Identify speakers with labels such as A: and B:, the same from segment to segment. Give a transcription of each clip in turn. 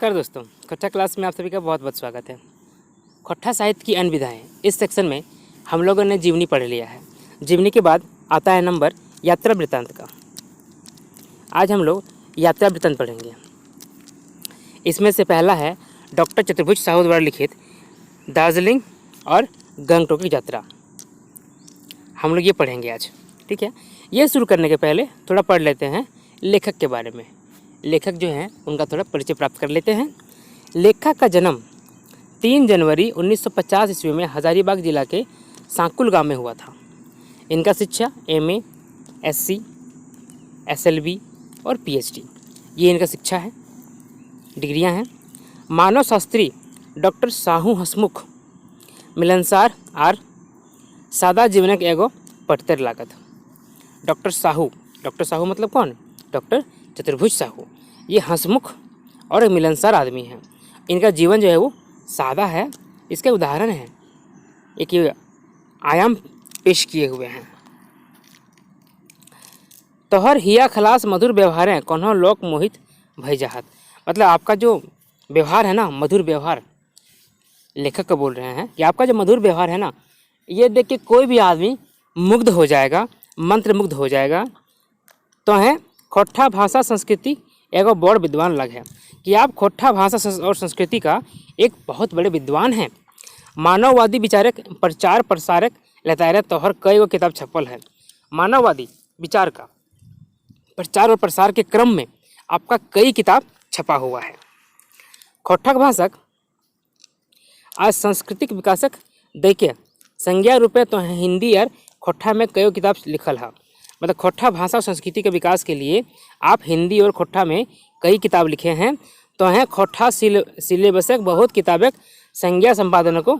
A: नमस्कार दोस्तों, कक्षा क्लास में आप सभी का बहुत बहुत स्वागत है। कक्षा साहित्य की अन्य विधाएँ, इस सेक्शन में हम लोगों ने जीवनी पढ़ लिया है। जीवनी के बाद आता है नंबर यात्रा वृत्तांत का। आज हम लोग यात्रा वृत्तांत पढ़ेंगे। इसमें से पहला है डॉक्टर चतुर्भुज साहू द्वारा लिखित दार्जिलिंग और गंगटोक की यात्रा। हम लोग ये पढ़ेंगे आज, ठीक है। ये शुरू करने के पहले थोड़ा पढ़ लेते हैं लेखक के बारे में। लेखक जो हैं उनका थोड़ा परिचय प्राप्त कर लेते हैं। लेखक का जन्म 3 जनवरी 1950 ईस्वी में हजारीबाग जिला के सांकुल गांव में हुआ था। इनका शिक्षा MA, SC, SLB और PhD, ये इनका शिक्षा है, डिग्रियां हैं। मानव शास्त्री डॉक्टर साहू हसमुख मिलनसार आर सादा जीवनक एगो पटतर लागत। डॉक्टर साहू मतलब कौन? डॉक्टर चतुर्भुज साहू। ये हंसमुख और मिलनसार आदमी हैं। इनका जीवन जो है वो सादा है। इसके उदाहरण हैं, एक ये आयाम पेश किए हुए हैं। तोहर हिया खलास मधुर व्यवहार है कौन्हो लोक मोहित भय जाहत। मतलब आपका जो व्यवहार है ना, मधुर व्यवहार, लेखक को बोल रहे हैं कि आपका जो मधुर व्यवहार है ना, ये देख के कोई भी आदमी मुग्ध हो जाएगा, मंत्रमुग्ध हो जाएगा। तो है खोट्ठा भाषा संस्कृति एगो बड़ विद्वान लग है कि आप खोट्ठा भाषा और संस्कृति का एक बहुत बड़े विद्वान हैं। मानववादी विचारक प्रचार प्रसारक लतायरत तोहर कई गो किताब छपल है। मानववादी विचार का प्रचार और प्रसार के क्रम में आपका कई किताब छपा हुआ है। खोट्ठा भाषक आज सांस्कृतिक विकासक देखे संज्ञा रूपे तो हिंदी और खोट्ठा में कई किताब लिखल है। मतलब खोट्ठा भाषा और संस्कृति के विकास के लिए आप हिंदी और खोट्ठा में कई किताब लिखे हैं। तो हैं खोट्ठा सिलेबसक बहुत किताबें संज्ञा संपादन को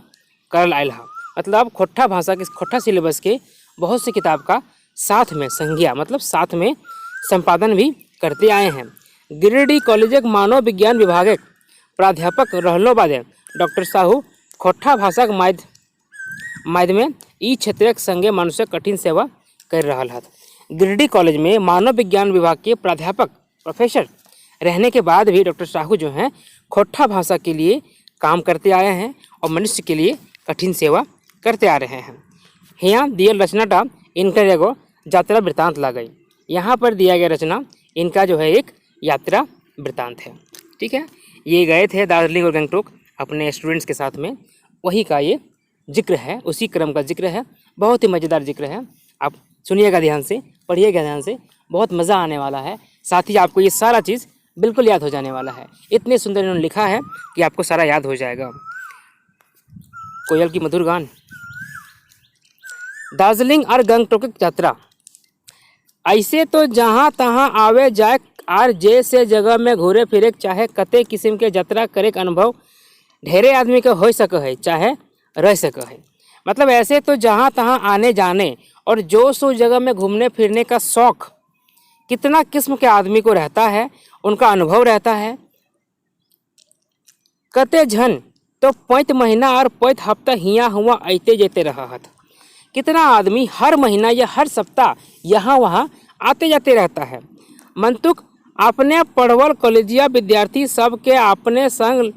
A: करल आयल है। मतलब खोट्ठा भाषा के खोट्ठा सिलेबस के बहुत सी किताब का साथ में संज्ञा मतलब साथ में संपादन भी करते आए हैं। गिरिडीह कॉलेज मानव विज्ञान विभाग प्राध्यापक रहलो बादे डॉक्टर साहू खोट्ठा भाषा के माध्यम में ई क्षेत्रक संगे मनुष्य कठिन सेवा कर रहा है। गिरिडीह कॉलेज में मानव विज्ञान विभाग के प्राध्यापक प्रोफेसर रहने के बाद भी डॉक्टर साहू जो हैं खोट्ठा भाषा के लिए काम करते आए हैं और मनुष्य के लिए कठिन सेवा करते आ रहे हैं। यहाँ दिया रचनाटा इनका एगो यात्रा वृत्तांत ला गई। यहाँ पर दिया गया रचना इनका जो है एक यात्रा वृत्तांत है, ठीक है। ये गए थे दार्जिलिंग और गंगटोक अपने स्टूडेंट्स के साथ में, वही का ये जिक्र है, उसी क्रम का जिक्र है। बहुत ही मज़ेदार जिक्र है। आप सुनिएगा ध्यान से, पढ़िएगा ध्यान से, बहुत मज़ा आने वाला है। साथ ही आपको ये सारा चीज़ बिल्कुल याद हो जाने वाला है। इतने सुंदर इन्होंने लिखा है कि आपको सारा याद हो जाएगा। कोयल की मधुर गान। दार्जिलिंग और गंगटोक की यात्रा। ऐसे तो जहाँ तहाँ आवे जाए और जैसे जगह में घूरे फिरे चाहे कते किस्म के यात्रा करे के अनुभव ढेरे आदमी के हो सके है चाहे रह सके है। मतलब ऐसे तो जहाँ तहाँ आने जाने और जो सो जगह में घूमने फिरने का शौक़ कितना किस्म के आदमी को रहता है, उनका अनुभव रहता है। कते झन तो 5 महीना और 5 हफ्ता हिया हुआ आते जेते रहा है। कितना आदमी हर महीना या हर सप्ताह यहाँ वहाँ आते जाते रहता है। मंतुक अपने पढ़वल कॉलेजिया विद्यार्थी सब के अपने संग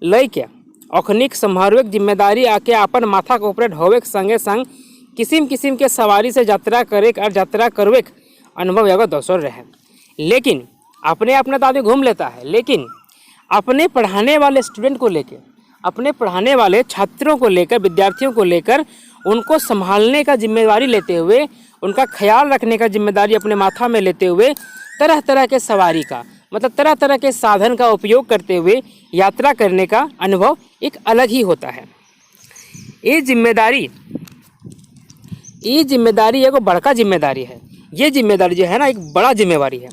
A: लय के अखनिक संभारवे जिम्मेदारी आके अपन माथा के ऊपर ढोवे संगे संग किस्म किस्म के सवारी से यात्रा करे और यात्रा करवे अनुभव एगो दोसर रहे। लेकिन अपने तो आदमी घूम लेता है, लेकिन अपने पढ़ाने वाले स्टूडेंट को लेकर, अपने पढ़ाने वाले छात्रों को लेकर, विद्यार्थियों को लेकर उनको संभालने का जिम्मेदारी लेते हुए, उनका ख्याल रखने का जिम्मेदारी अपने माथा में लेते हुए तरह तरह के सवारी का मतलब तरह तरह के साधन का उपयोग करते हुए यात्रा करने का अनुभव एक अलग ही होता है। ये जिम्मेदारी एगो बड़का जिम्मेदारी है। ये जिम्मेदारी जो है ना, एक बड़ा जिम्मेवारी है।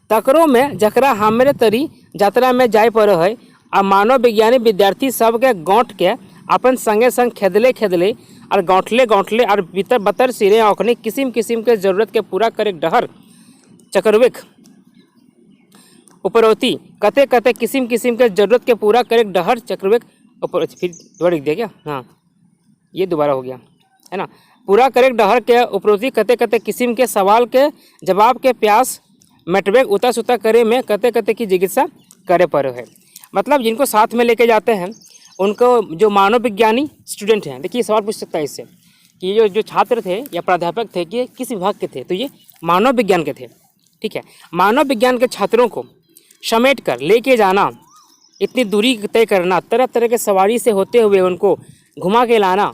A: तकरो में जकरा हमरे तरी यात्रा में जाए पड़े है आ मानव विज्ञानी विद्यार्थी सब के गौंठ के अपन संगे संग खेदले और गौंठले और भीतर बतर सिरे औखने किस्म किस्म के जरूरत के पूरा करे डहर चक्रवेक उपरौती कते कते किस्म किस्म के जरूरत के पूरा करे डहर चक्रवेक ऊपर। फिर दोबारा लिख दिया क्या? हाँ, ये दोबारा हो गया है ना। पूरा करे डहर के उपरोती कते कते किस्म के सवाल के जवाब के प्यास मटवेक उता सुता करे में कते कते की जिज्ञासा करे पड़े है। मतलब जिनको साथ में लेके जाते हैं उनको जो मानव विज्ञानी स्टूडेंट हैं, देखिए सवाल पूछ सकता है इससे कि जो छात्र थे या प्राध्यापक थे कि किस विभाग के थे, तो ये मानव विज्ञान के थे। ठीक है, मानव विज्ञान के छात्रों को समेट कर लेके जाना, इतनी दूरी तय करना, तरह तरह के सवारी से होते हुए उनको घुमा के लाना,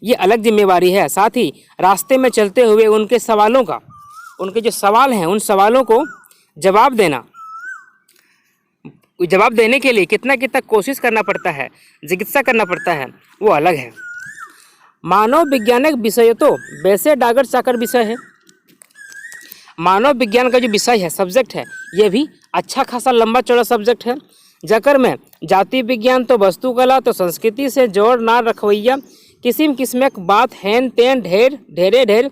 A: ये अलग जिम्मेवारी है। साथ ही रास्ते में चलते हुए उनके सवालों का, उनके जो सवाल हैं उन सवालों को जवाब देने के लिए कितना कोशिश करना पड़ता है, जिज्ञासा करना पड़ता है, वो अलग है। मानव वैज्ञानिक विषय तो वैसे डागर चाकर विषय है। मानव विज्ञान का जो विषय है, सब्जेक्ट है, ये भी अच्छा खासा लंबा चौड़ा सब्जेक्ट है। जकर में जाति विज्ञान तो वस्तुकला तो संस्कृति से जोड़ ना रखवैया किस्म किस्म के बात हैन तेन ढेर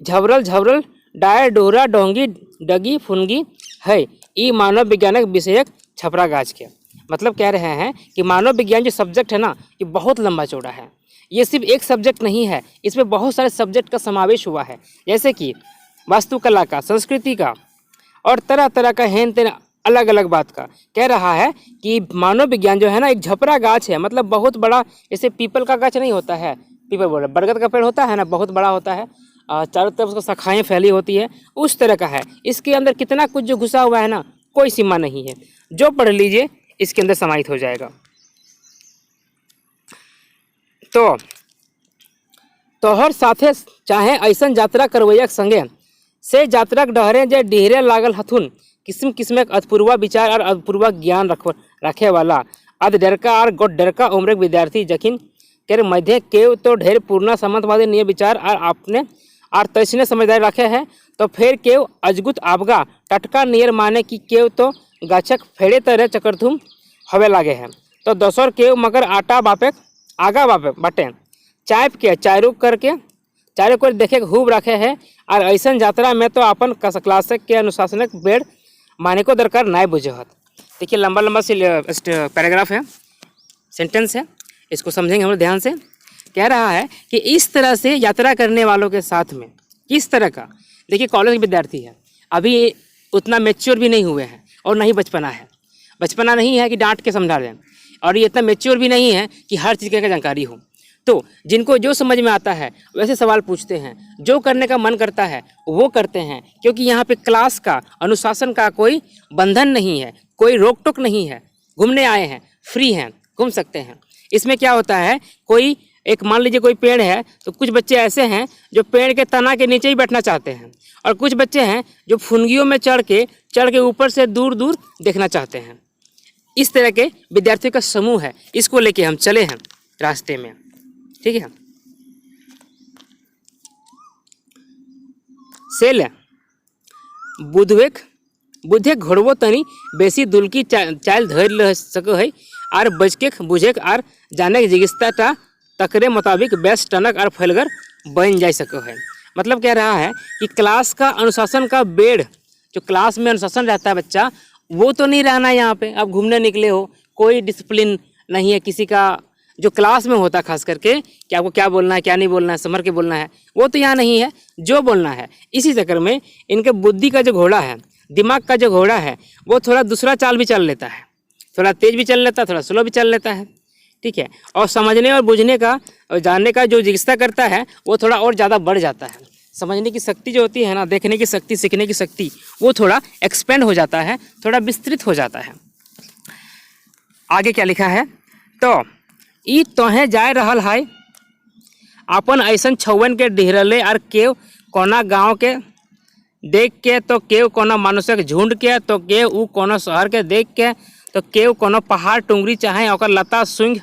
A: झवरल डायर डोहरा डोंगी डगी फुनगी है। ई मानव विज्ञानिक विषयक छपरा गाज के मतलब कह रहे हैं कि मानव विज्ञान जो सब्जेक्ट है ना, ये बहुत लंबा चौड़ा है। ये सिर्फ एक सब्जेक्ट नहीं है, इसमें बहुत सारे सब्जेक्ट का समावेश हुआ है, जैसे कि वास्तुकला का, संस्कृति का और तरह तरह का हैन तेन अलग अलग बात का। कह रहा है कि मानव विज्ञान जो है ना एक झपरा गाछ है, मतलब बहुत बड़ा, जैसे पीपल का गाछ नहीं होता है, पीपल बोल रहे बरगद का पेड़ होता है ना, बहुत बड़ा होता है, चारों तरफ उसको शाखाएं फैली होती है, उस तरह का है। इसके अंदर कितना कुछ जो घुसा हुआ है ना, कोई सीमा नहीं है, जो पढ़ लीजिए इसके अंदर समाहित हो जाएगा। तो तोहर साथे चाहे ऐसा यात्रा करवैया संगे से यात्रा डहरे जे डिहरे लागल हथुन किस्म किस्म के अतपूर्वा विचार और अतपूर्वा ज्ञान रखे वाला अध डरका और गोट डरका उम्र के विद्यार्थी जखिन के मध्य केव तो ढेर पूर्णा समंतवादी निय विचार और आपने और तैसने समझदारी रखे हैं, तो फिर केव अजगुत आपगा टटका नियर माने कि केव तो गाछक फेड़े तरह चकरधुम हवे लागे हैं। तो दोसर केव मगर आटा बापे आगा बापे बटे चायप के चारू करके चारों को देखे खूब रखे हैं। और ऐसा यात्रा में तो अपन क्लासिक के अनुशासनिक बेड़ माने को दरकार नाय बुझत। देखिए लंबा लंबा से पैराग्राफ है, सेंटेंस है, इसको समझेंगे हम ध्यान से। कह रहा है कि इस तरह से यात्रा करने वालों के साथ में किस तरह का, देखिए कॉलेज के विद्यार्थी है, अभी उतना मैच्योर भी नहीं हुए हैं और नहीं बचपना है, बचपना नहीं है कि डांट के समझा दें, और ये इतना मैच्योर भी नहीं है कि हर चीज़ की जानकारी हो। तो जिनको जो समझ में आता है वैसे सवाल पूछते हैं, जो करने का मन करता है वो करते हैं, क्योंकि यहाँ पे क्लास का, अनुशासन का कोई बंधन नहीं है, कोई रोक टोक नहीं है। घूमने आए हैं, फ्री हैं, घूम सकते हैं। इसमें क्या होता है, कोई एक मान लीजिए कोई पेड़ है, तो कुछ बच्चे ऐसे हैं जो पेड़ के तना के नीचे ही बैठना चाहते हैं, और कुछ बच्चे हैं जो फुनगियों में चढ़ के ऊपर से दूर दूर देखना चाहते हैं। इस तरह के विद्यार्थियों का समूह है, इसको लेके हम चले हैं रास्ते में। ठीक है, सेल बुधे घोड़वो तनी बेसी दुलकी चाल धर सको है और बचके बुझे और जाने जिगिस्ता तकरे मुताबिक बेस टनक और फैलगर बन जा सको है। मतलब कह रहा है कि क्लास का अनुशासन का बेड़, जो क्लास में अनुशासन रहता है बच्चा, वो तो नहीं रहना यहाँ पे। अब घूमने निकले हो, कोई डिसिप्लिन नहीं है किसी का, जो क्लास में होता खास करके कि आपको क्या बोलना है क्या नहीं बोलना है, समझ के बोलना है, वो तो यहाँ नहीं है, जो बोलना है। इसी चक्कर में इनके बुद्धि का जो घोड़ा है, दिमाग का जो घोड़ा है, वो थोड़ा दूसरा चाल भी चल लेता है, थोड़ा तेज भी चल लेता है, थोड़ा स्लो भी चल लेता है। ठीक है, और समझने और बुझने का और जानने का जो जिज्ञासा करता है वो थोड़ा और ज़्यादा बढ़ जाता है। समझने की शक्ति जो होती है ना, देखने की शक्ति, सीखने की शक्ति, वो थोड़ा एक्सपेंड हो जाता है, थोड़ा विस्तृत हो जाता है। आगे क्या लिखा है, तो ई तोहे जाए रहल है अपन ऐसा छौवन के डिहरले और केव कोना गांव के देख के, तो केव कोना मनुष्य झुंड के, तो केव उ कोनो शहर के देख के, तो केव कोनो पहाड़ टुंगरी चाहे ओकर लता सुंग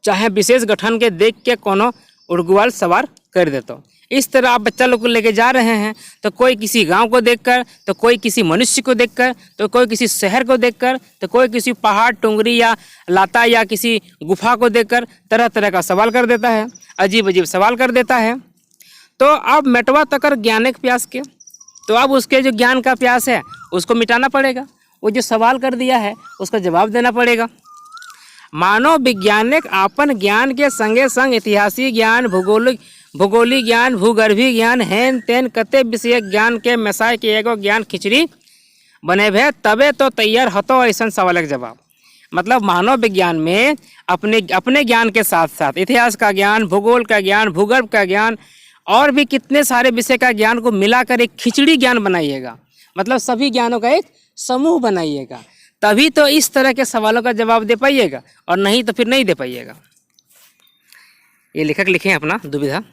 A: चाहे विशेष गठन के देख के कोनो उड़गुआल सवार कर देतो। इस तरह आप बच्चा लोग को लेके जा रहे हैं, तो कोई किसी गांव को देखकर, तो कोई किसी मनुष्य को देखकर, तो कोई किसी शहर को देखकर, तो कोई किसी पहाड़ टुंगरी या लाता या किसी गुफा को देखकर तरह तरह का सवाल कर देता है, अजीब अजीब सवाल कर देता है। तो अब मेटवा तकर ज्ञान के प्यास के, तो अब उसके जो ज्ञान का प्यास है उसको मिटाना पड़ेगा, वो जो सवाल कर दिया है उसका जवाब देना पड़ेगा। मानव वैज्ञानिक आपन ज्ञान के संगे संग इतिहासी ज्ञान, भूगोलिक ज्ञान, भूगर्भीय ज्ञान, हेन तेन कते विषय ज्ञान के मिसाय के एगो ज्ञान खिचड़ी बनेबे, तबे तो तैयार हतो ऐसा सवाल के जवाब। मतलब मानव विज्ञान में अपने ज्ञान के साथ साथ इतिहास का ज्ञान, भूगोल का ज्ञान, भूगर्भ का ज्ञान और भी कितने सारे विषय का ज्ञान को मिलाकर एक खिचड़ी ज्ञान बनाइएगा। मतलब सभी ज्ञानों का एक समूह बनाइएगा, तभी तो इस तरह के सवालों का जवाब दे पाइएगा, और नहीं तो फिर नहीं दे पाइएगा। ये लेखक लिखे हैं अपना दुविधा।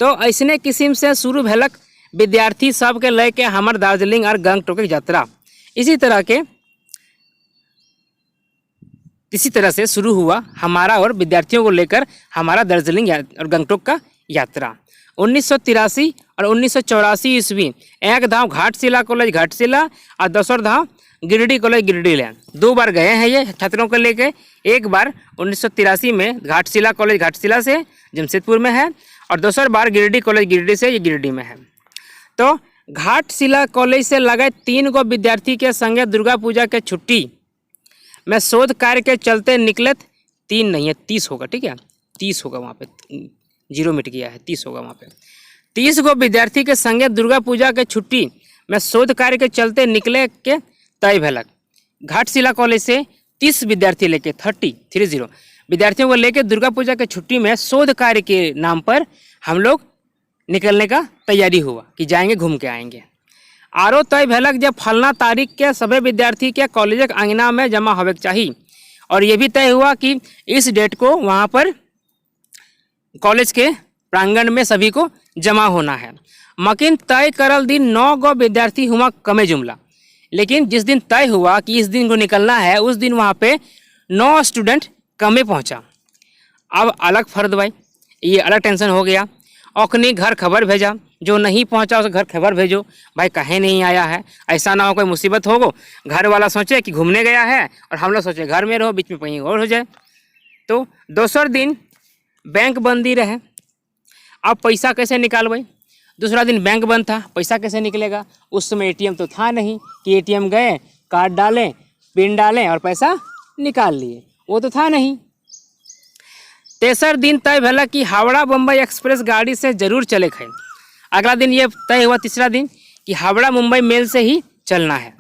A: तो ऐसने किस्म से शुरू भेलक विद्यार्थी सब के लेके हमर दार्जिलिंग और गंगटोक की यात्रा। इसी तरह से शुरू हुआ हमारा और विद्यार्थियों को लेकर हमारा दार्जिलिंग और गंगटोक का यात्रा। 1983 और 1984 ईस्वी एक धाम घाटशिला कॉलेज घाटशिला और दूसर धाम गिरिडीह कॉलेज गिरिडीह ले 2 बार गए हैं ये छात्रों को लेके। एक बार 1983 में घाटशिला कॉलेज घाटशिला से जमशेदपुर में है, और दूसर बार गिरिडीह कॉलेज गिरिडीह से ये गिरिडीह में है। तो घाटशिला कॉलेज से लगे 3 गो विद्यार्थी के संगे दुर्गा पूजा के छुट्टी में शोध कार्य के चलते निकले। 3 नहीं है 30 होगा, ठीक है 30 होगा, वहाँ पे 0 मिट गया है, 30 होगा वहाँ पे। 30 गो विद्यार्थी के संगे दुर्गा पूजा के छुट्टी में शोध कार्य के चलते निकले के तय भेलक। घाटशिला कॉलेज से 30 विद्यार्थी लेके 30 विद्यार्थियों को लेकर दुर्गा पूजा के छुट्टी में शोध कार्य के नाम पर हम लोग निकलने का तैयारी हुआ कि जाएंगे घूम के आएंगे। आरो तय भेलक जब फलना तारीख के सभी विद्यार्थी के कॉलेज के अंगना में जमा होवे चाहिए, और ये भी तय हुआ कि इस डेट को वहाँ पर कॉलेज के प्रांगण में सभी को जमा होना है। मकिन तय करल दिन 9 गो विद्यार्थी हुआ कमे जुमला, लेकिन जिस दिन तय हुआ कि इस दिन को निकलना है उस दिन वहाँ पे 9 स्टूडेंट कमे पहुँचा। अब अलग फर्द भाई, ये अलग टेंशन हो गया। औखनी घर खबर भेजा, जो नहीं पहुंचा उसे घर खबर भेजो, भाई कहीं नहीं आया है, ऐसा ना हो कोई मुसीबत हो गो, घर वाला सोचे कि घूमने गया है और हम लोग सोचे घर में रहो, बीच में कहीं और हो जाए। तो दूसर दिन बैंक बंदी रहे। अब पैसा कैसे निकालवाई? दूसरा दिन बैंक बंद था, पैसा कैसे निकलेगा? उस समय एटीएम तो था नहीं कि एटीएम गए, कार्ड डालें, पिन डालें और पैसा निकाल लिए, वो तो था नहीं। तेसर दिन तय भेला कि हावड़ा मुंबई एक्सप्रेस गाड़ी से जरूर चले खे। अगला दिन ये तय हुआ, तीसरा दिन, कि हावड़ा मुंबई मेल से ही चलना है,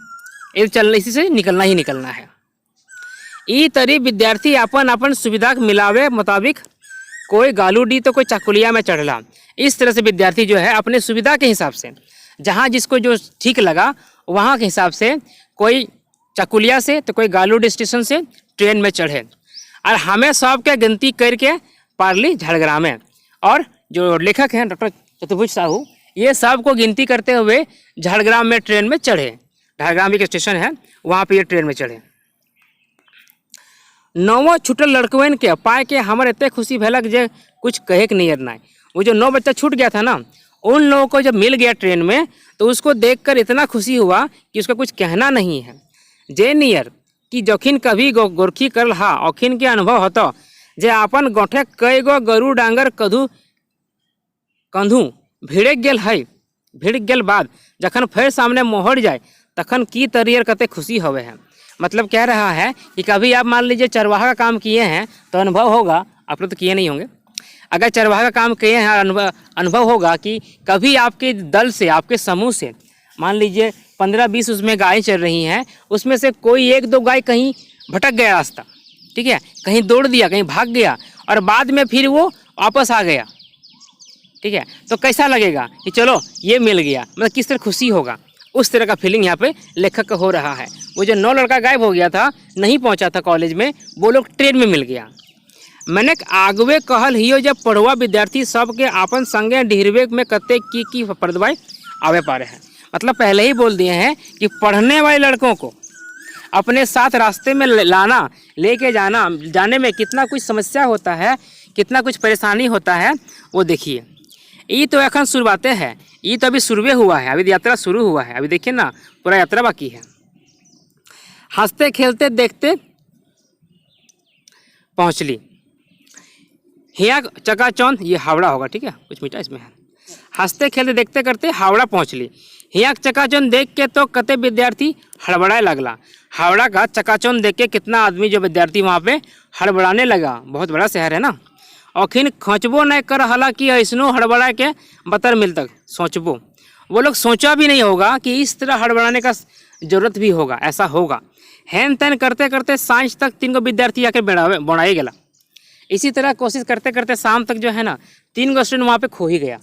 A: इसी से निकलना ही निकलना है। ई तरी विद्यार्थी अपन सुविधा के मिलावे मुताबिक कोई गालूडी तो कोई चाकुलिया में चढ़ला। इस तरह से विद्यार्थी जो है अपने सुविधा के हिसाब से, जहाँ जिसको जो ठीक लगा वहाँ के हिसाब से, कोई चाकुलिया से तो कोई गालूडी स्टेशन से ट्रेन में चढ़े। और हमें सबके गिनती करके पारली झाड़ग्राम में, और जो लेखक हैं डॉक्टर चतुर्भुज साहू, ये सब को गिनती करते हुए झाड़ग्राम में ट्रेन में चढ़े। झाड़ग्राम एक स्टेशन है, वहाँ पे ये ट्रेन में चढ़े। 9 छूटल लड़कवन के पाए के हमारे इतने खुशी भेलक जे कुछ कहे के नहीं ना। वो जो 9 बच्चा छूट गया था ना, उन लोगों को जब मिल गया ट्रेन में तो उसको देखकर इतना खुशी हुआ कि उसका कुछ कहना नहीं है। जे नियर कि जखिन कभी गोरखी कर हा अखिन के अनुभव होता जे अपन गोठे कई गो गरु डांगर कंधू भिड़क गेल है, भिड़क गेल बाद जखन फिर सामने मोहर जाए तखन की तरियर कते खुशी होवे है। मतलब कह रहा है कि कभी आप मान लीजिए चरवाहा का काम किए हैं तो अनुभव होगा, आप लोग तो किए नहीं होंगे, अगर चरवाहा का काम किए हैं अनुभव होगा कि कभी आपके दल से, आपके समूह से मान लीजिए 15-20 उसमें गाय चल रही हैं, उसमें से कोई 1-2 गाय कहीं भटक गया रास्ता, ठीक है, कहीं दौड़ दिया, कहीं भाग गया और बाद में फिर वो वापस आ गया, ठीक है, तो कैसा लगेगा कि चलो ये मिल गया, मतलब किस तरह खुशी होगा, उस तरह का फीलिंग यहाँ पे लेखक का हो रहा है। वो जो 9 लड़का गायब हो गया था, नहीं पहुँचा था कॉलेज में, वो लोग ट्रेन में मिल गया। मैंने आगवे कहल हियो जब पढ़ुआ विद्यार्थी सब के आपन संगे डिहरवे में कते की परदवाई आवे पारे हैं। मतलब पहले ही बोल दिए हैं कि पढ़ने वाले लड़कों को अपने साथ रास्ते में लाना, लेके जाने में कितना कुछ समस्या होता है, कितना कुछ परेशानी होता है, वो देखिए। ये तो एखन शुरुआतें है, ये तो अभी शुरुए हुआ है, अभी यात्रा शुरू हुआ है, अभी देखिए ना पूरा यात्रा बाकी है। हंसते खेलते देखते पहुँचली हिया चकाचौंध, ये हावड़ा होगा, ठीक है, कुछ मीठा इसमें है। हंसते खेलते देखते करते हावड़ा पहुँचली। हिया चकाचौंध देख के तो कते विद्यार्थी हड़बड़ाए लगला। हावड़ा का चकाचौंध देख के कितना आदमी जो विद्यार्थी वहाँ पे हड़बड़ाने लगा, बहुत बड़ा शहर है ना। औखिन खोचबो नहीं कर हालांकि ऐसनो हड़बड़ा के बतर मिल तक सोचबो, वो लोग सोचा भी नहीं होगा कि इस तरह हड़बड़ाने का ज़रूरत भी होगा, ऐसा होगा। हेन तेन करते करते सांझ तक 3 गो विद्यार्थी आके बढ़ाई गया। इसी तरह कोशिश करते करते शाम तक जो है ना 3 गो स्टूडेंट वहाँ पे खो ही गया।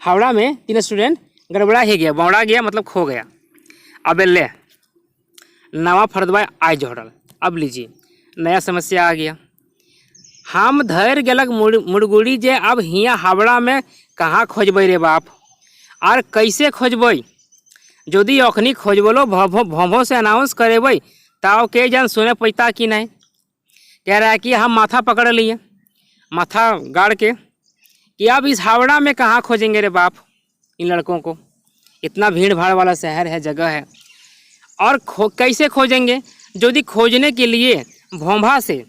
A: हावड़ा में 3 स्टूडेंट गड़बड़ा ही गया, बौड़ा गया मतलब खो गया। अब ले नवा फरदवा आय जोड़ल। अब लीजिए नया समस्या आ गया। हम धैर गलक मुड़गुड़ी जे अब हियाँ हावड़ा में कहाँ खोजबै रे बाप, और कैसे खोजबै? यदि अखनी खोजबलो भों से अनाउंस करेबै ताव के जन सुने पैता कि नहीं। कह रहा है कि हम माथा पकड़ लिए, माथा गाड़ के, कि अब इस हावड़ा में कहाँ खोजेंगे रे बाप इन लड़कों को। इतना भीड़ भाड़ वाला शहर है, जगह है, और कैसे खोजेंगे? यदि खोजने के लिए भोंभा से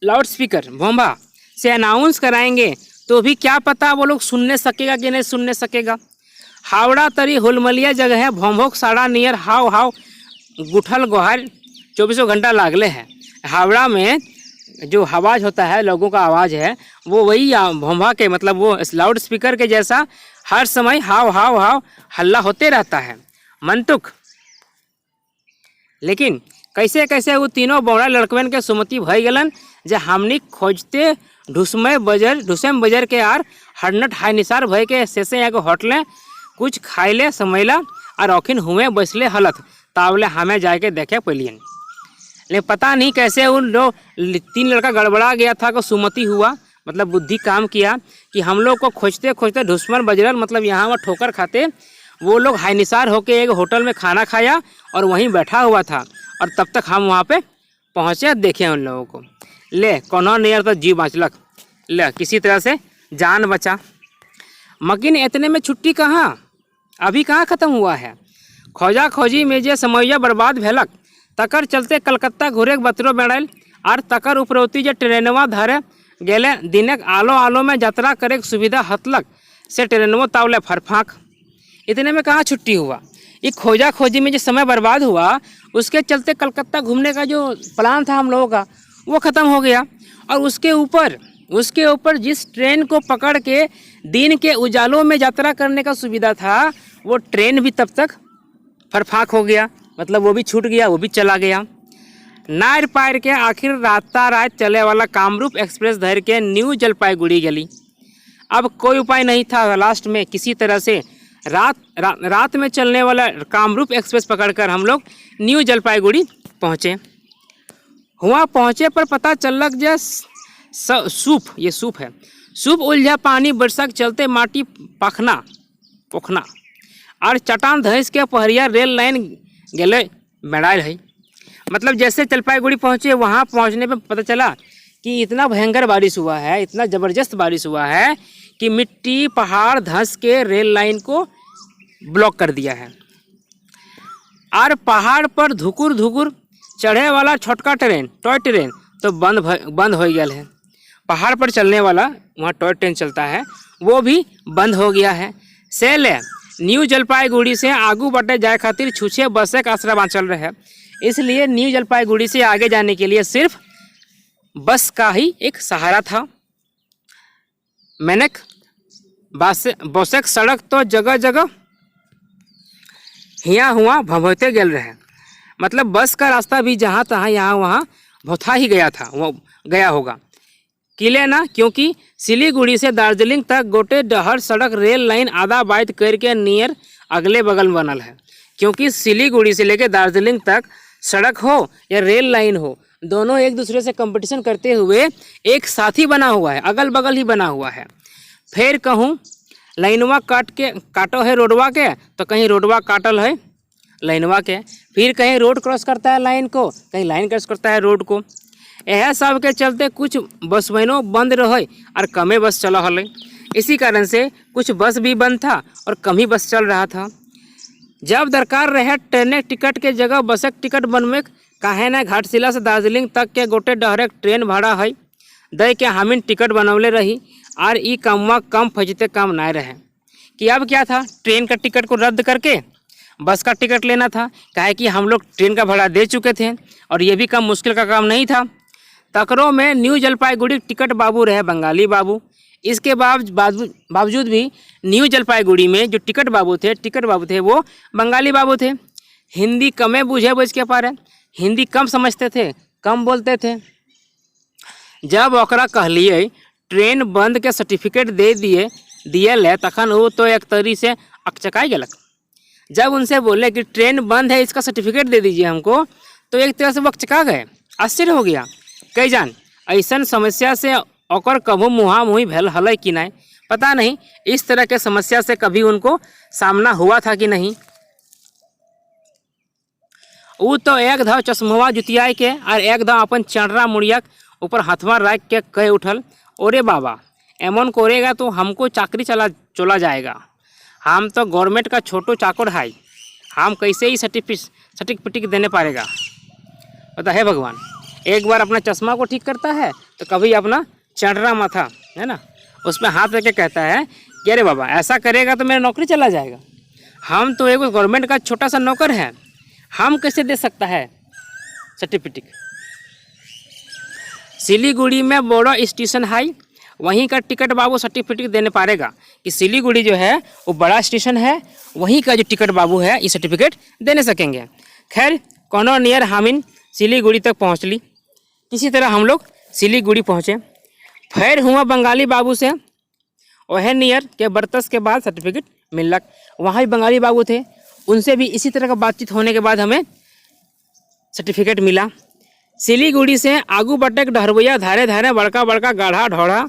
A: लाउड स्पीकर भोंभा से अनाउंस कराएंगे तो भी क्या पता वो लोग सुनने सकेगा कि नहीं सुनने सकेगा। हावड़ा तरी हुलमलिया जगह है, भोंभोक साड़ा नियर हाव हाव गुठल गोहार 24 घंटा लागले है। हावड़ा में जो आवाज़ होता है, लोगों का आवाज़ है, वो वही भोंभा के मतलब वो लाउड स्पीकर के जैसा हर समय हाव हाव हाव हल्ला होते रहता है। मंतुक लेकिन कैसे कैसे वो तीनों बौड़ा लड़कवन के सुमति भय गलन जे हमनी खोजते ढुसम बजर के आर हरनट हाई निसार भय के शेषे एगो होटलें कुछ खाइले समैला और औखिन हुए बसले हलत तावले हमें जाके देखे पलियन। लेकिन पता नहीं कैसे उन लोग 3 लड़का गड़बड़ा गया था को सुमति हुआ, मतलब बुद्धि काम किया कि हम लोग को खोजते खोजते ढुसमन बजरल मतलब यहाँ वहाँ ठोकर खाते वो लोग हाई निसार होके एक होटल में खाना खाया और वहीं बैठा हुआ था, और तब तक हम वहाँ पे पहुँचे, देखे उन लोगों को। ले कोनो नियर तो जीव बाँचलक, ले किसी तरह से जान बचा। मकिन इतने में छुट्टी कहाँ, अभी कहाँ ख़त्म हुआ है। खोजा खोजी में जे समैया बर्बाद भेलक तकर चलते कलकत्ता घुरे बतरो बेड़ल, और तकर उपरौती जे ट्रेनवा धरे गेले दिनक आलो आलो में यात्रा करे सुविधा हतलक से ट्रेनवो तावले फरफाक। इतने में कहाँ छुट्टी हुआ। ये खोजा खोजी में जो समय बर्बाद हुआ उसके चलते कलकत्ता घूमने का जो प्लान था हम लोगों का वो ख़त्म हो गया। और उसके ऊपर जिस ट्रेन को पकड़ के दिन के उजालों में यात्रा करने का सुविधा था वो ट्रेन भी तब तक फरफाक हो गया, मतलब वो भी छूट गया, वो भी चला गया। नार पार के आखिर रात चले वाला कामरूप एक्सप्रेस धर के न्यू जलपाईगुड़ी गली। अब कोई उपाय नहीं था, लास्ट में किसी तरह से रात में चलने वाला कामरूप एक्सप्रेस पकड़कर हम लोग न्यू जलपाईगुड़ी पहुँचे। पहुँचे पर पता चलक जे सूप है, सूप उलझा पानी बरसक चलते माटी पोखना और चट्टान धंस के पहरिया रेल लाइन गले मेड़ायल है। मतलब जैसे जलपाईगुड़ी पहुँचे वहाँ पहुँचने पे पता चला कि इतना भयंकर बारिश हुआ है, इतना ज़बरदस्त बारिश हुआ है कि मिट्टी पहाड़ धंस के रेल लाइन को ब्लॉक कर दिया है। और पहाड़ पर धुकुर चढ़े वाला छोटका ट्रेन टॉय ट्रेन तो बंद हो गया है। पहाड़ पर चलने वाला वहाँ टॉय ट्रेन चलता है वो भी बंद हो गया है। सेल न्यू जलपाईगुड़ी से आगू बढ़े जाए खातिर छुछे बसे का आसरा चल रहे हैं, इसलिए न्यू जलपाईगुड़ी से आगे जाने के लिए सिर्फ बस का ही एक सहारा था। मैंने बसक सड़क तो जगह जगह हिया हुआ भभोते गल रहे, मतलब बस का रास्ता भी जहाँ तहाँ यहाँ वहाँ भौथा ही गया था, वो गया होगा किले ना, क्योंकि सिलीगुड़ी से दार्जिलिंग तक गोटे डहर सड़क रेल लाइन आधा बाइत करके नियर अगले बगल बनल है। क्योंकि सिलीगुड़ी से लेकर दार्जिलिंग तक सड़क हो या रेल लाइन हो, दोनों एक दूसरे से कंपटीशन करते हुए एक साथ ही बना हुआ है, अगल बगल ही बना हुआ है। फिर कहूँ लाइनवा काटो है रोडवा के तो कहीं रोडवा काटल है लाइनवा के, फिर कहीं रोड क्रॉस करता है लाइन को, कहीं लाइन क्रॉस करता है रोड को। यह सब के चलते कुछ बस वैनो बंद रहे और कमे बस चला हल। इसी कारण से कुछ बस भी बंद था और कम ही बस चल रहा था। जब दरकार रहे ट्रेन टिकट के जगह बसक टिकट बनवे काहे न घाटशिला से दार्जिलिंग तक के गोटे डायरेक्ट ट्रेन भाड़ा है दे के हमिन टिकट बनवले रही, और ई कमवा कम फजते कम ना रहे कि अब क्या था, ट्रेन का टिकट को रद्द करके बस का टिकट लेना था। काहे कि हम लोग ट्रेन का भाड़ा दे चुके थे और ये भी कम मुश्किल का काम नहीं था। तकरो में न्यू जलपाईगुड़ी टिकट बाबू रहे बंगाली बाबू। इसके बावजूद भी न्यू जलपाईगुड़ी में जो टिकट बाबू थे वो बंगाली बाबू थे। हिंदी कमे बूझे बुझ के पारे, हिंदी कम समझते थे, कम बोलते थे। जब ओकरा कहलिए ट्रेन बंद के सर्टिफिकेट दे दिए तखन वो तो एक तरी से अकचकाई गलक। जब उनसे बोले कि ट्रेन बंद है, इसका सर्टिफिकेट दे दीजिए हमको, तो एक तरह से वो अकचका गए, आश्चर्य हो गया। कई जान ऐसा समस्या से ओकर कभू मुहा मुही भेल हल कि नहीं, पता नहीं इस तरह के समस्या से कभी उनको सामना हुआ था कि नहीं। वो तो एक धाव चश्मवा जुतियाई के और एक धाव अपन चढ़रा मुड़िया ऊपर हथवा रख के कह उठल, ओरे बाबा एमन करेगा तो हमको चाकरी चला जाएगा। हम तो गवर्नमेंट का छोटो चाकर है, हम कैसे ही सर्टिफिकेट देने पाएगा। पता है भगवान, एक बार अपना चश्मा को ठीक करता है तो कभी अपना चढ़रा माथा है ना उसमें हाथ रख के कहता है कि अरे बाबा ऐसा करेगा तो मेरा नौकरी चला जाएगा। हम तो एक गवर्नमेंट का छोटा सा नौकर है, हम कैसे दे सकता है सर्टिफिकेट। सिलीगुड़ी में बड़ा स्टेशन है, वहीं का टिकट बाबू सर्टिफिकेट देने पाएगा कि सिलीगुड़ी जो है वो बड़ा स्टेशन है, वहीं का जो टिकट बाबू है ये सर्टिफिकेट देने सकेंगे। खैर कोनो नियर हामिन सिलीगुड़ी तक पहुँच ली। किसी तरह हम लोग सिलीगुड़ी पहुँचे। फिर हुआ बंगाली बाबू से वह नियर के बरतस के बाद सर्टिफिकेट मिलक। वहाँ भी बंगाली बाबू थे, उनसे भी इसी तरह का बातचीत होने के बाद हमें सर्टिफिकेट मिला। सिलीगुड़ी से आगू बटक डहरवैया धारे धारे बड़का बड़का गाढ़ा ढोड़ा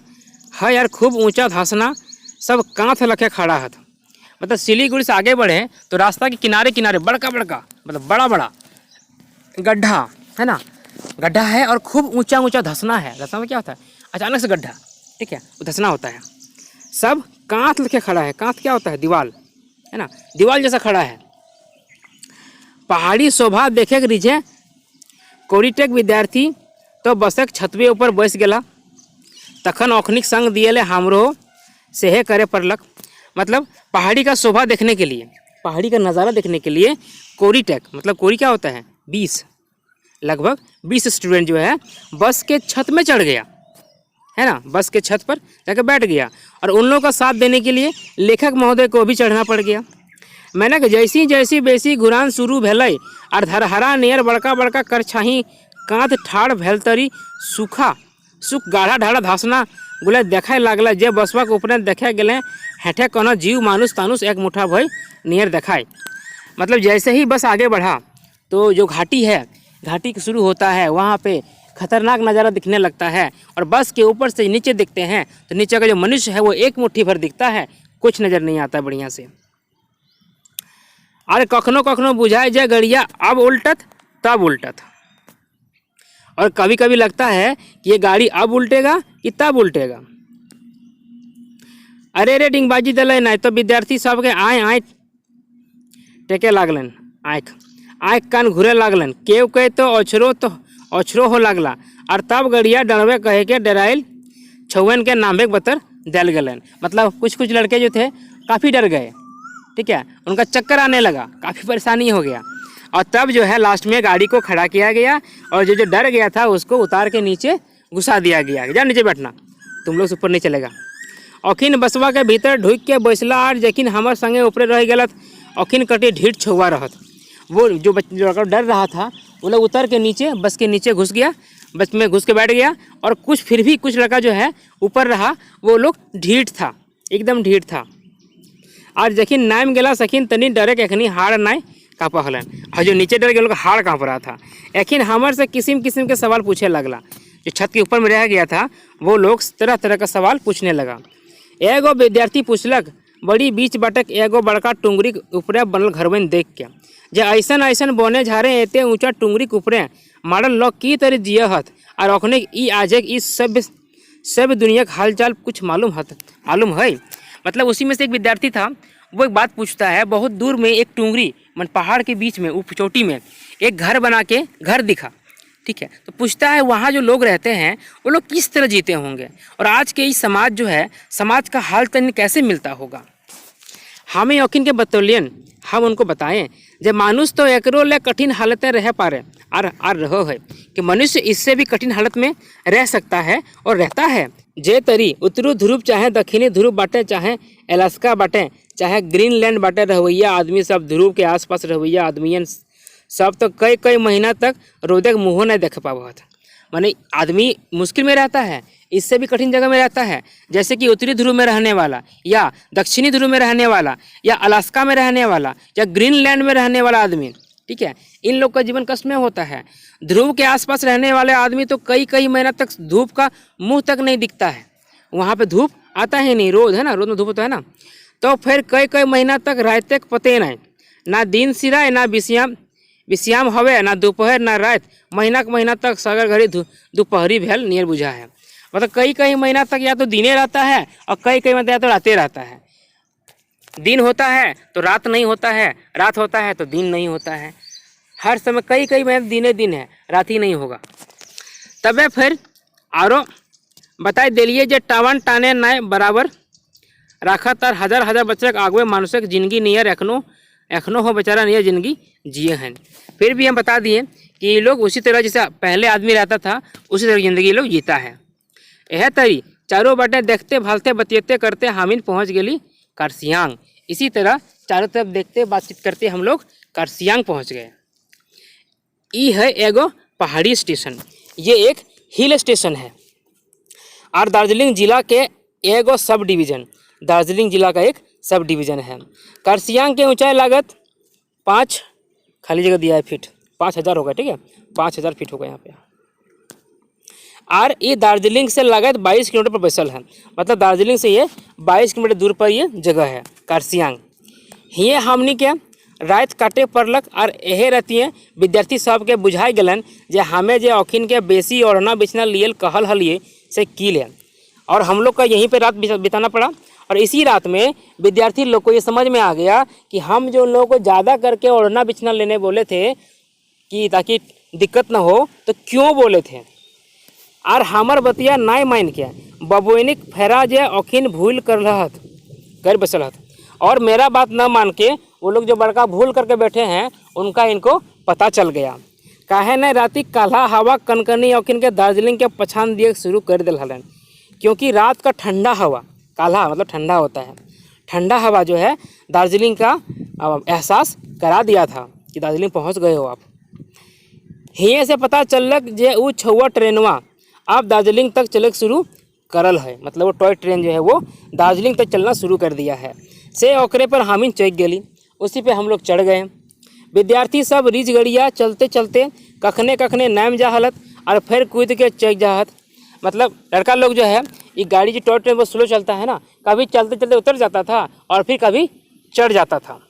A: है यार, खूब ऊंचा धंसना, सब कांथ लखे खड़ा है। मतलब सिलीगुड़ी से आगे बढ़े तो रास्ता के किनारे किनारे बड़का बड़का मतलब बड़ा बड़ा गड्ढा है ना, गड्ढा है और खूब ऊंचा ऊंचा धंसना है। धंसना में क्या होता है, अचानक से गड्ढा, ठीक है, वो धंसना होता है। सब कांथ लखे खड़ा है। कांथ क्या होता है, दीवाल है ना, दीवाल जैसा खड़ा है। पहाड़ी शोभा देखे रिझे कोरीटेक विद्यार्थी तो बसक छतवे ऊपर बैस गया। तखन ओखनिक संग दिएले हमरो सेहे करे पड़लक। मतलब पहाड़ी का शोभा देखने के लिए, पहाड़ी का नज़ारा देखने के लिए कोरीटेक मतलब कोरी क्या होता है 20 लगभग 20 स्टूडेंट जो है बस के छत में चढ़ गया है ना, बस के छत पर जाकर बैठ गया और उन लोगों का साथ देने के लिए लेखक महोदय को भी चढ़ना पड़ गया। मैंने कहा जैसी जैसी बेसी घुरान शुरू भेलै और धरहरा नियर बड़का बड़का करछाही कांध ठाड़ भेल तरी सुख गाढ़ा ढाढ़ा धंसना गुले देखाय लागल। जे बसवा के ऊपर देखे गए हेठे कोनो जीव मानुष तानुष एक मुठा भय नियर देखाय। मतलब जैसे ही बस आगे बढ़ा तो जो घाटी है, घाटी शुरू होता है, वहाँ पे खतरनाक नज़ारा दिखने लगता है। और बस के ऊपर से नीचे देखते हैं तो नीचे का जो मनुष्य है वो एक मुट्ठी भर दिखता है, कुछ नज़र नहीं आता बढ़िया से। अरे कखनो कखनो बुझाए जे गड़िया अब उल्टत तब उल्टत, और कभी कभी लगता है कि ये गाड़ी अब उल्टेगा कि तब उल्टेगा। अरे रे डिंगबाजी दल नहीं तो विद्यार्थी सबके आँख टेके लागलन, आँख कान घूरे लागलन। केव कहे तो अछरो हो लागला और तब गड़िया डरवे कहे के डराइल छुअन के नामे बतर दिल गलन। मतलब कुछ लड़के जो थे काफ़ी डर गए, ठीक है, उनका चक्कर आने लगा, काफ़ी परेशानी हो गया। और तब जो है लास्ट में गाड़ी को खड़ा किया गया और जो डर गया था उसको उतार के नीचे घुसा दिया गया, जा नीचे बैठना, तुम लोग ऊपर नहीं चलेगा। अखिन बसवा के भीतर ढुक के बैसला और जखिन हमारे संगे ऊपर रह गलत अखिन कटी ढीठ छुआ रहत। वो जो डर रहा था वो लोग उतर के नीचे बस के नीचे घुस गया, बस में घुस के बैठ गया। और फिर भी कुछ लड़का जो है ऊपर रहा, वो लोग ढीठ था, एकदम ढीठ था। और जखिन नाम गला सखिन तनी डरे के एखनी हाड़ नाय काँपा हलन, और जो नीचे डर गए लोग हाड़ काँप रहा था। एखिन हमारे से किस्म किस्म के सवाल पूछे लगला। जो छत के ऊपर में रह गया था वो लोग तरह तरह का सवाल पूछने लगा। एगो विद्यार्थी पूछलक बड़ी बीच बटक एगो बड़का टुंगरी ऊपरे बनल घरवन देख के, जे ऐसन ऐसन बने झारे एते ऊंचा टुंगरी ऊपरे मारल लोग की तरह जिय हत और अखने ई आजे ई सब दुनिया का हालचाल कुछ मालूम है। मतलब उसी में से एक विद्यार्थी था, वो एक बात पूछता है। बहुत दूर में एक टुंगरी मन पहाड़ के बीच में ऊपर चोटी में एक घर बना के घर दिखा, ठीक है। तो पूछता है वहाँ जो लोग रहते हैं वो लोग किस तरह जीते होंगे और आज के इस समाज जो है समाज का हाल तन कैसे मिलता होगा। हमें यकीन के बतौलियन, हम उनको बताएं जब मानुष तो एकरो ले कठिन हालतें रह पारे और रहो है कि मनुष्य इससे भी कठिन हालत में रह सकता है और रहता है। जे तरी उत्तरी ध्रुव चाहे दक्षिणी ध्रुव बाटे, चाहे अलास्का बाटे, चाहे ग्रीनलैंड बाटे, रहवैया आदमी सब ध्रुव के आसपास रहवैया आदमियन सब तो कई कई महीना तक रोदे के मुँह नहीं देख पावत। माने आदमी मुश्किल में रहता है, इससे भी कठिन जगह में रहता है, जैसे कि उत्तरी ध्रुव में रहने वाला या दक्षिणी ध्रुव में रहने वाला या अलास्का में रहने वाला या ग्रीनलैंड में रहने वाला आदमी, ठीक है, इन लोग का जीवन कष्ट में होता है। ध्रुव के आसपास रहने वाले आदमी तो कई कई महीना तक धूप का मुंह तक नहीं दिखता है, वहाँ पे धूप आता ही नहीं, रोज है ना, रोज में धूप होता है ना, तो फिर कई कई महीना तक रात पते नहीं, ना दिन सिराए ना विश्याम हवे, ना दोपहर ना रात, महीना के महीना तक सगर घड़ी दोपहरी भेल नियर बुझा है। मतलब कई कई महीना तक या तो दिने रहता है और कई कई महीना तो रातें रहता है। दिन होता है तो रात नहीं होता है, रात होता है तो दिन नहीं होता है। हर समय कई कई महीने दिने दिन है, रात ही नहीं होगा। तबे फिर आरो बताई दिलिए जे टावन टाने नाय बराबर राखा तार हजार हजार बच्चे आगवे मानुषक जिंदगी नियर एखनो हो बेचारा नियर जिंदगी जिए हैं। फिर भी हम बता दिए कि ये लोग उसी तरह जैसे पहले आदमी रहता था उसी तरह जिंदगी लोग जीता है। यह तरी चारों बाटें देखते भालते बतियते करते हामिन पहुंच गई कारसियांग। इसी तरह चारों तरफ देखते बातचीत करते हम लोग कारसियांग पहुंच गए। ये है एगो पहाड़ी स्टेशन, ये एक हिल स्टेशन है और दार्जिलिंग जिला के एगो सब डिवीज़न, दार्जिलिंग जिला का एक सब डिवीज़न है। कारसियांग के ऊंचाई लागत 5 खाली जगह दिया है फीट, 5000 होगा, ठीक है, 5000 फीट होगा यहाँ पे। और ये दार्जिलिंग से लागत 22 किलोमीटर पर बसल है, मतलब दार्जिलिंग से ये 22 किलोमीटर दूर पर ये जगह है कारसियांग। ये हमनी के रात काटे पड़लक और यहे रहती है विद्यार्थी सब के बुझाई गलन जे हमें जे अखिन के बेसी ओढ़ना बिछना लिए कहल हलिए से की ले, और हम लोग का यहीं पे रात बिताना पड़ा। और इसी रात में विद्यार्थी लोग को ये समझ में आ गया कि हम जो लोगों को ज़्यादा करके ओढ़ना बिछना लेने बोले थे कि ताकि दिक्कत ना हो, तो क्यों बोले थे। और हमार बतिया नाय मान के बबुनिक फेरा जे अखिन भूल कर बसल हत, और मेरा बात ना मान के वो लोग जो बड़का भूल करके बैठे हैं उनका इनको पता चल गया। काहे न राति काला हवा कनकनी अखिन के दार्जिलिंग के पछान दिए शुरू कर दिल हलन, क्योंकि रात का ठंडा हवा, काला मतलब ठंडा होता है, ठंडा हवा जो है दार्जिलिंग का एहसास करा दिया था कि दार्जिलिंग पहुंच गए हो आप। हिये से पता चलक जे वो छुआ ट्रेनवा अब दार्जिलिंग तक चले शुरू करल है, मतलब वो टॉय ट्रेन जो है वो दार्जिलिंग तक चलना शुरू कर दिया है। से ओकरे पर हमिन चेक गली, उसी पे हम लोग चढ़ गए। विद्यार्थी सब रिज गड़िया चलते चलते कखने कखने नाम जाहलत और फिर कूद के चेक जाहत। मतलब लड़का लोग जो है ये गाड़ी जो टॉय ट्रेन बहुत स्लो चलता है ना, कभी चलते चलते उतर जाता था और फिर कभी चढ़ जाता था।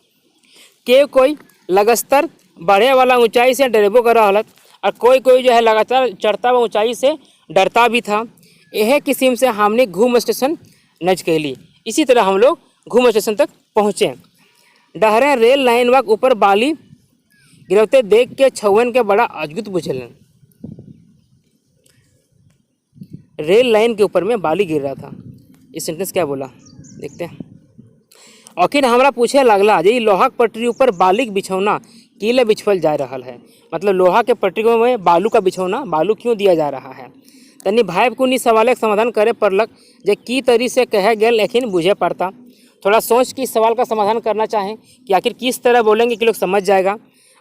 A: के कोई लगातार बढ़े वाला ऊंचाई से डरेबो कर रहा और कोई कोई जो है लगातार चढ़ता हुआ ऊंचाई से डरता भी था। यह किस्म से हमने घूम स्टेशन नज कहली। इसी तरह हम लोग घूम स्टेशन तक पहुँचे। डहरे रेल लाइन वक ऊपर बाली गिरवते देख के छवन के बड़ा अद्भुत बुझलन। रेल लाइन के ऊपर में बाली गिर रहा था। इस सेंटेंस क्या बोला देखते हैं। आखिर हमरा पूछे लगला जे लोहा के पटरी ऊपर बालिक बिछौना किले बिछवल जा रहा है, मतलब लोहा के पटरी में बालू का बिछौना बालू क्यों दिया जा रहा है। तनी भाई को नी सवाल के समाधान करे पड़लक जे की तरी से कहे गए लेकिन बुझे पड़ता। थोड़ा सोच के इस सवाल का समाधान करना चाहें कि आखिर किस तरह बोलेंगे कि लोग समझ जाएगा।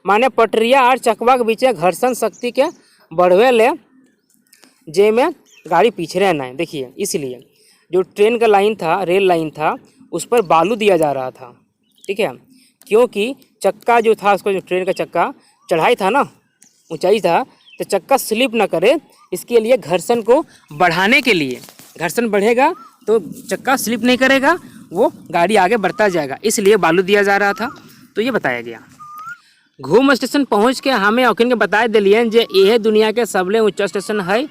A: माने पटरिया और चकवा के बीच घर्षण शक्ति के बढ़वे ले जे में गाड़ी पीछे रहना है। देखिए इसलिए जो ट्रेन का लाइन था, रेल लाइन था, उस पर बालू दिया जा रहा था, ठीक है, क्योंकि चक्का जो था उसको, जो ट्रेन का चक्का चढ़ाई था ना, ऊंचाई था, तो चक्का स्लिप ना करे इसके लिए घर्षण को बढ़ाने के लिए, घर्षण बढ़ेगा तो चक्का स्लिप नहीं करेगा, वो गाड़ी आगे बढ़ता जाएगा, इसलिए बालू दिया जा रहा था। तो ये बताया गया। घूम स्टेशन पहुँच के हमें अखिन के बताए दिलिए जे यह दुनिया के सबले ऊँचा स्टेशन है,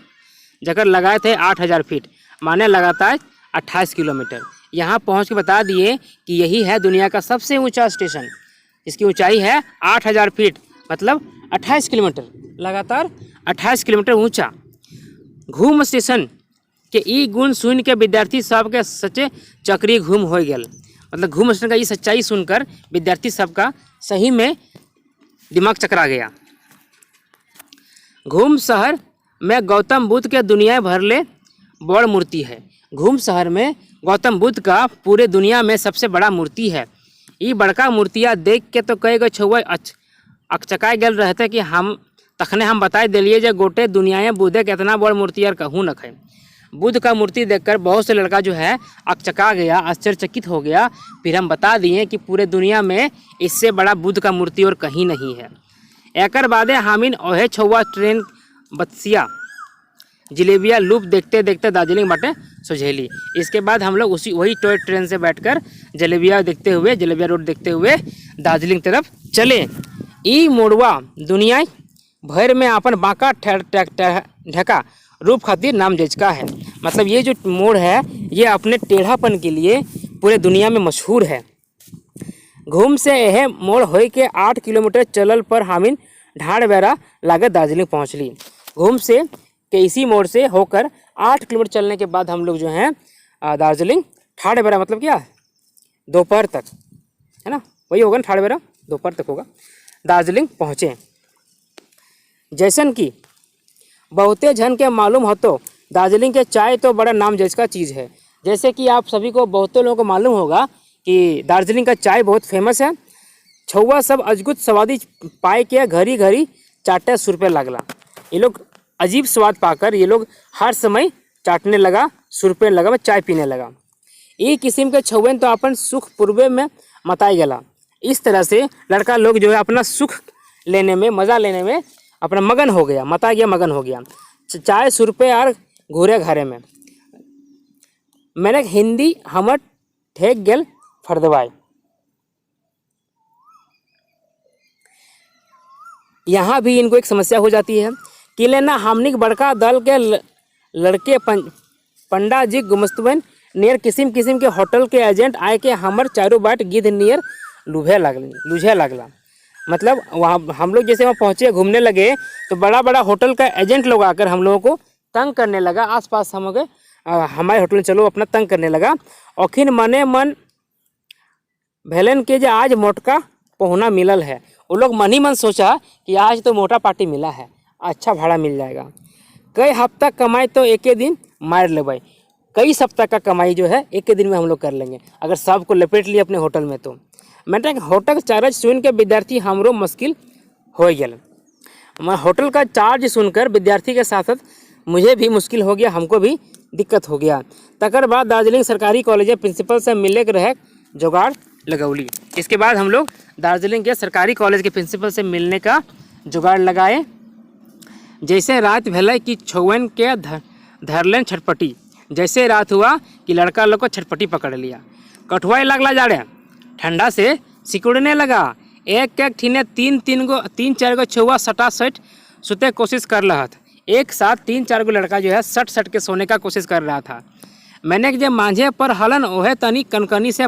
A: जगह लगाए थे 8000 फीट, माने लगातार 28 किलोमीटर। यहाँ पहुँच के बता दिए कि यही है दुनिया का सबसे ऊंचा स्टेशन, इसकी ऊंचाई है 8000 फीट, मतलब 28 किलोमीटर, लगातार 28 किलोमीटर ऊंचा। घूम स्टेशन के ई गुण सुन के विद्यार्थी सब के सच्चे चक्री घूम हो गया। मतलब घूम स्टेशन का ये सच्चाई सुनकर विद्यार्थी सबका सही में दिमाग चकरा गया। घूम शहर में गौतम बुद्ध के दुनिया भर ले बड़ मूर्ति है। घूम शहर में गौतम बुद्ध का पूरे दुनिया में सबसे बड़ा मूर्ति है। ये बड़का मूर्तियाँ देख के तो कई गो छुआ अकचकाए गल रहते कि हम तखने हम बताए दिलिए जे गोटे दुनिया बुद्धे के इतना बड़ मूर्ति यार कहूँ न खे। बुद्ध का मूर्ति देखकर बहुत से लड़का जो है अकचका गया, आश्चर्यचकित हो गया। फिर हम बता दिए कि पूरे दुनिया में इससे बड़ा बुद्ध का मूर्ति और कहीं नहीं है। एकर बादे हामिन ओहे छुआ ट्रेन बत्सिया जलेबिया लूप देखते देखते दार्जिलिंग बाटे सुझेली। इसके बाद हम लोग वही टॉय ट्रेन से बैठकर जलेबिया रोड देखते हुए दार्जिलिंग तरफ चले। ई मोड़वा दुनिया भर में अपन बांका ढका रूप खातिर नाम जचका है। मतलब ये जो मोड़ है ये अपने टेढ़ापन के लिए पूरे दुनिया में मशहूर है। घूम से यह मोड़ हो के 8 किलोमीटर चलल पर हामिन ढाड़ बेरा लागत दार्जिलिंग पहुँच ली। घूम से के इसी मोड़ से होकर 8 किलोमीटर चलने के बाद हम लोग जो हैं दार्जिलिंग ठाड़ बेरा मतलब क्या दोपहर तक है ना, वही होगा ना, ठाड़ बेरा दोपहर तक होगा, दार्जिलिंग पहुँचे। जैसन कि बहुते जन के मालूम हो तो दार्जिलिंग के चाय तो बड़ा नाम जैसा चीज़ है। जैसे कि आप सभी को बहुतों लोगों को मालूम होगा कि दार्जिलिंग का चाय बहुत फेमस है। छुआ सब अजगुत स्वादी पाए के घड़ी घड़ी चाटे ₹100 लगला। ये लोग अजीब स्वाद पाकर ये लोग हर समय चाटने लगा, ₹100 लगा में चाय पीने लगा। ये किस्म के छुएन तो अपन सुख पूर्वे में मताई गला। इस तरह से लड़का लोग जो है अपना सुख लेने में, मज़ा लेने में अपना मगन हो गया, मता गया, मगन हो गया। चाय ₹100 और घूरे घरे में मैंने हिंदी हमर ठेक गेल फरदवाई। यहाँ भी इनको एक समस्या हो जाती है कि लेना हमनिक बड़का दल के लड़के पंडा जी गुमस्तुबन नियर किस्म किस्म के होटल के एजेंट आए के हमर चारों बाट गिद्ध नियर लूझे लगला। मतलब वहाँ हम लोग जैसे वहाँ पहुँचे, घूमने लगे तो बड़ा बड़ा होटल का एजेंट लोग आकर हम लोगों को तंग करने लगा। आसपास हम लोग हमारे होटल में चलो अपना तंग करने लगा। औखिन मने मन भेलन के जो आज मोटका पहुना मिलल है। वो लोग मन ही मन सोचा कि आज तो मोटा पार्टी मिला है, अच्छा भाड़ा मिल जाएगा। कई हफ्ता कमाई तो एक दिन मार लेबै। कई सप्ताह का कमाई जो है एक दिन में हम लोग कर लेंगे अगर सबको लपेट लिए अपने होटल में। तो मैंने होटल चार्ज सुन के विद्यार्थी हमरो मुश्किल हो गया। होटल का चार्ज सुनकर विद्यार्थी के साथ साथ मुझे भी मुश्किल हो गया, हमको भी दिक्कत हो गया। तकर बाद दार्जिलिंग सरकारी कॉलेज प्रिंसिपल से मिले के रहे जुगाड़ लगौली। इसके बाद हम लोग दार्जिलिंग के सरकारी कॉलेज के प्रिंसिपल से मिलने का जुगाड़ लगाए। जैसे रात भले कि छुअन के धरलन छटपटी। जैसे रात हुआ कि लड़का लोग को छटपटी पकड़ लिया। कठुआ लगला जा रहे, ठंडा से सिकुड़ने लगा। एक एक ठीने तीन चार गो छुआ सटा सट सुते कोशिश कर रहा था। एक साथ 3-4 गो लड़का जो है सट के सोने का कोशिश कर रहा था। मैंने जब मांझे पर हलन ओहे तनी कनकनी से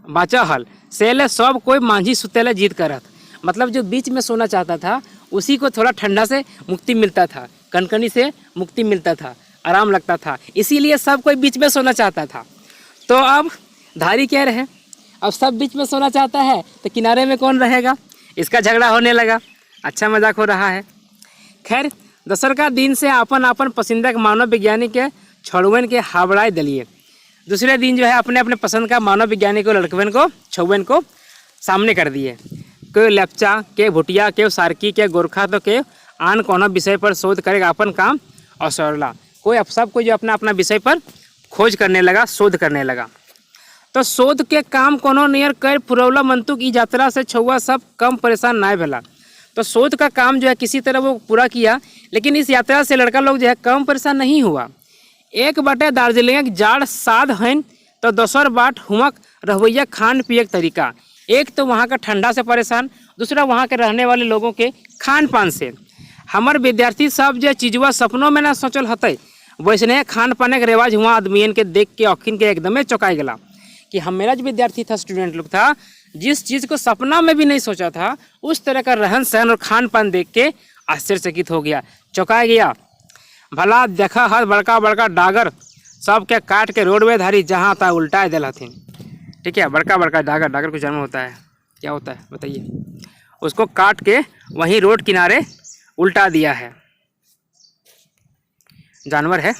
A: बाचा हल सेले सब कोई मांझी सुतेले जीत करत। मतलब जो बीच में सोना चाहता था उसी को थोड़ा ठंडा से मुक्ति मिलता था, कनकनी से मुक्ति मिलता था, आराम लगता था, इसीलिए सब कोई बीच में सोना चाहता था। तो अब धारी क्या रहे, अब सब बीच में सोना चाहता है तो किनारे में कौन रहेगा, इसका झगड़ा होने लगा। अच्छा मजाक हो रहा है। खैर दसर का दिन से अपन पसंदीदा के मानव वैज्ञानिक के छुअन के हावड़ाए दलिए। दूसरे दिन जो है अपने अपने पसंद का मानव वैज्ञानिक को लड़कवन को छुअन को सामने कर दिए। कोई लेप्चा के भुटिया के सार्की के गोरखा तो के आन कोनो विषय पर शोध करेगा अपन काम असरला। कोई सब कोई जो अपना अपना विषय पर खोज करने लगा, शोध करने लगा। तो शोध के काम कोनो नियर कर पुरौला मंतु की यात्रा से छुआ सब कम परेशान ना भेला। तो शोध का काम जो है किसी तरह वो पूरा किया, लेकिन इस यात्रा से लड़का लोग जो है कम परेशान नहीं हुआ। एक बाटे दार्जिलिंग जाड़ साध हैं तो दोसर बाट हुमक रवैया खान पिए के तरीका। एक तो वहाँ का ठंडा से परेशान, दूसरा वहाँ के रहने वाले लोगों के खान पान से। हमार विद्यार्थी सब जो चीज़वा सपनों में ना सोचल हते वैसने खान पाने के रिवाज हुआ आदमियन के देख के औखिन के एकदमे चौंकाई गला कि हम मेरा जो विद्यार्थी था, स्टूडेंट लोग था, जिस चीज़ को सपना में भी नहीं सोचा था उस तरह का रहन सहन और खान पान देख के आश्चर्यचकित हो गया, चौंका गया। भला देखा हर बड़का बड़का डागर सब के काट के रोडवे धारी जहाँ था उल्टा दिल हथिन। ठीक है, बड़का बड़का डागर को जन्म होता है, क्या होता है बताइए, उसको काट के वहीं रोड किनारे उल्टा दिया है। जानवर है,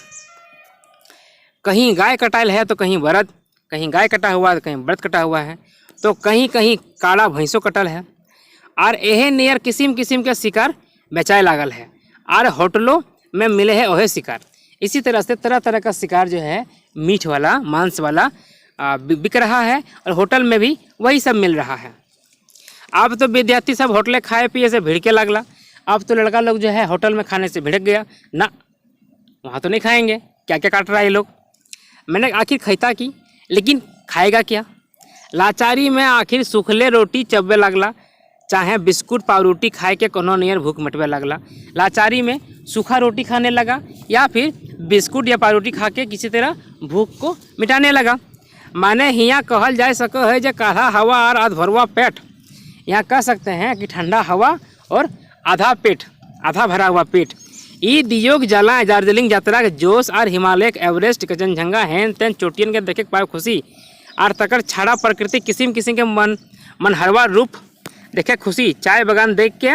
A: कहीं गाय कटाइल है तो कहीं बरद, कहीं गाय कटा हुआ है तो कहीं बरद कटा हुआ है, तो कहीं कहीं काला भैंसों कटल है। और एहे नियर किस्म किस्म के शिकार बेचाए लागल है और होटलों में मिले है ओहे शिकार। इसी तरह से तरह तरह का शिकार जो है मीट वाला मांस वाला बिक रहा है और होटल में भी वही सब मिल रहा है। अब तो विद्यार्थी सब होटलें खाए पिए से भिड़के लगला। अब तो लड़का लोग जो है होटल में खाने से भिड़क गया ना, वहाँ तो नहीं खाएंगे, क्या क्या काट रहा है ये लोग। मैंने आखिर खैता की, लेकिन खाएगा क्या। लाचारी में आखिर सूखले रोटी चबे लगला, चाहे बिस्कुट पावरोटी खाए के कोनो नियर भूख मटवे लगला। लाचारी में सूखा रोटी खाने लगा या फिर बिस्कुट या पावरोटी खा के किसी तरह भूख को मिटाने लगा। माने हियाँ कहल जा सको है जो काढ़ा हवा और आध भरवा पेट। यहाँ कह सकते हैं कि ठंडा हवा और आधा पेट, आधा भरा हुआ पेट। ई दियोग जला दार्जिलिंग यात्रा के जोश और हिमालय के एवरेस्ट कचनजंगा हैन तैन चोटियन के देखे पाए खुशी और तकर छाड़ा प्रकृति किस्म किस्म के मनहरवा रूप देखे खुशी। चाय बगान देख के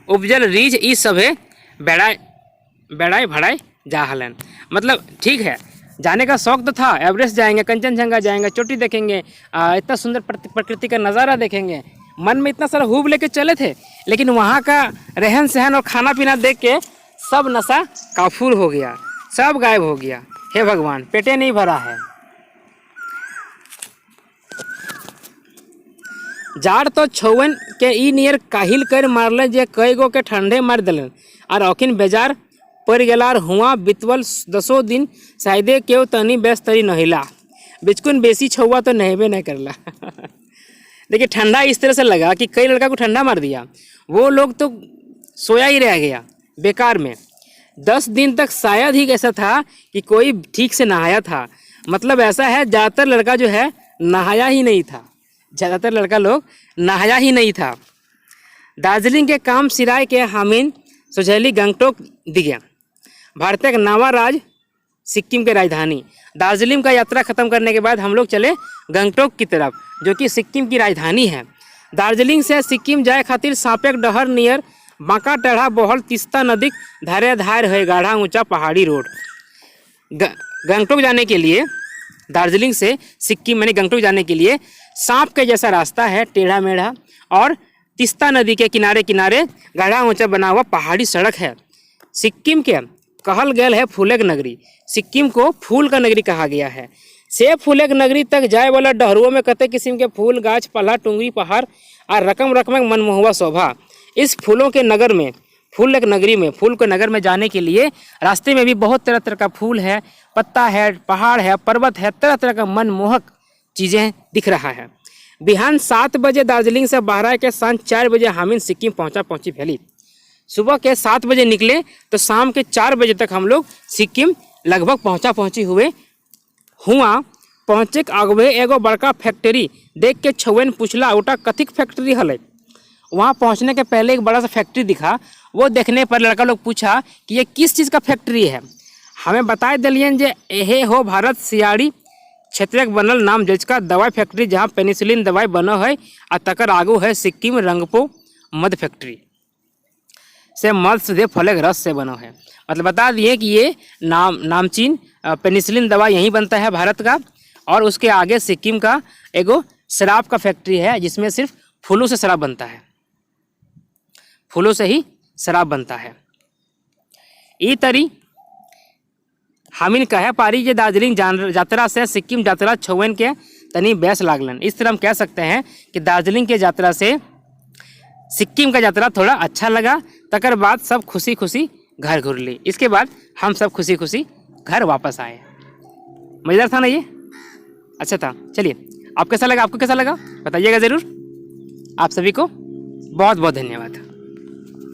A: उपजल रीझ ई सभे बेड़ाई भड़ाई जा हलन। मतलब ठीक है, जाने का शौक तो था, एवरेस्ट जाएंगे, कंचनजंगा जाएंगे, चोटी देखेंगे, इतना सुंदर प्रकृति का नज़ारा देखेंगे, मन में इतना सारा हुब लेके चले थे। लेकिन वहाँ का रहन सहन और खाना पीना देख के सब नशा काफूर हो गया, सब गायब हो गया। हे भगवान, पेटे नहीं भरा है। जाड़ तो छौवन के ई नियर काहिल कर मारल जे कई गो के ठंडे मार दिलन और औखिन बेजार पड़ गलार हुआ बितवल 10 दिन शायदे केव तनी बेस तरी नहिला। बिचकुन बेसी छौवा तो नहबे नहीं करला। देखिए ठंडा इस तरह से लगा कि कई लड़का को ठंडा मार दिया, वो लोग तो सोया ही रह गया बेकार में। 10 दिन तक शायद ही ऐसा था कि कोई ठीक से नहाया था। मतलब ऐसा है ज़्यादातर लड़का जो है नहाया ही नहीं था, ज़्यादातर लड़का लोग नहाया ही नहीं था। दार्जिलिंग के काम सिराय के हामिन सुझैली गंगटोक दिया, भारतीय नवा राज सिक्किम के राजधानी। दार्जिलिंग का यात्रा ख़त्म करने के बाद हम लोग चले गंगटोक की तरफ, जो कि सिक्किम की राजधानी है। दार्जिलिंग से सिक्किम जाए खातिर सापेक डहर नियर बांका टेढ़ा बहल तीस्ता नदी धारे धार है गाढ़ा ऊंचा पहाड़ी रोड। गंगटोक जाने के लिए दार्जिलिंग से सिक्किम मैंने गंगटोक जाने के लिए सांप के जैसा रास्ता है, टेढ़ा मेढ़ा, और तीस्ता नदी के किनारे किनारे गाढ़ा ऊंचा बना हुआ पहाड़ी सड़क है। सिक्किम के कहल गया है फूलेक नगरी। सिक्किम को फूल का नगरी कहा गया है। से फूलेक नगरी तक जाए वाला डहरुओं में कते किस्म के फूल गाछ पल्हा टुंगरी पहाड़ और रकम रकम मनमोहवा शोभा। इस फूलों के नगर में फूल के नगर में जाने के लिए रास्ते में भी बहुत तरह तरह का फूल है, पत्ता है, पहाड़ है, पर्वत है, तरह तरह का मनमोहक चीज़ें दिख रहा है। बिहान 7 बजे दार्जिलिंग से बाहर के सांझ 4 बजे हामिन सिक्किम पहुंची फैली। सुबह के 7 बजे निकले तो शाम के 4 बजे तक हम लोग सिक्किम लगभग पहुंची हुए पहुँचे आगवे एगो बड़का फैक्ट्री देख के छौवन पूछला उटा कथिक फैक्ट्री हल। वहाँ पहुँचने के पहले एक बड़ा सा फैक्ट्री दिखा। वो देखने पर लड़का लोग पूछा कि ये किस चीज़ का फैक्ट्री है। हमें बताए दिलियन जे एहे हो भारत सियाड़ी क्षेत्र बनल नाम जजका दवाई फैक्ट्री, जहाँ पेनिसिलिन दवाई बनो है और तकर आगू है सिक्किम रंगपो मध फैक्ट्री से मध से फलक रस से बनो है। मतलब बता दिए कि ये नामचीन पेनिसिलिन दवा यहीं बनता है भारत का, और उसके आगे सिक्किम का एगो शराब का फैक्ट्री है जिसमें सिर्फ फूलों से शराब बनता है, फूलों से ही शराब बनता है। ई तरी हामिन कहे पारी जे दार्जिलिंग यात्रा से सिक्किम यात्रा छौवन के तनी बेस लागलन। इस तरह हम कह सकते हैं कि दार्जिलिंग के यात्रा से सिक्किम का यात्रा थोड़ा अच्छा लगा। तकर बाद सब खुशी खुशी घर घुर ली। इसके बाद हम सब खुशी खुशी घर वापस आए। मज़ेदार था ना ये? अच्छा था। चलिए, आप कैसा लगा, आपको कैसा लगा बताइएगा ज़रूर। आप सभी को बहुत बहुत धन्यवाद।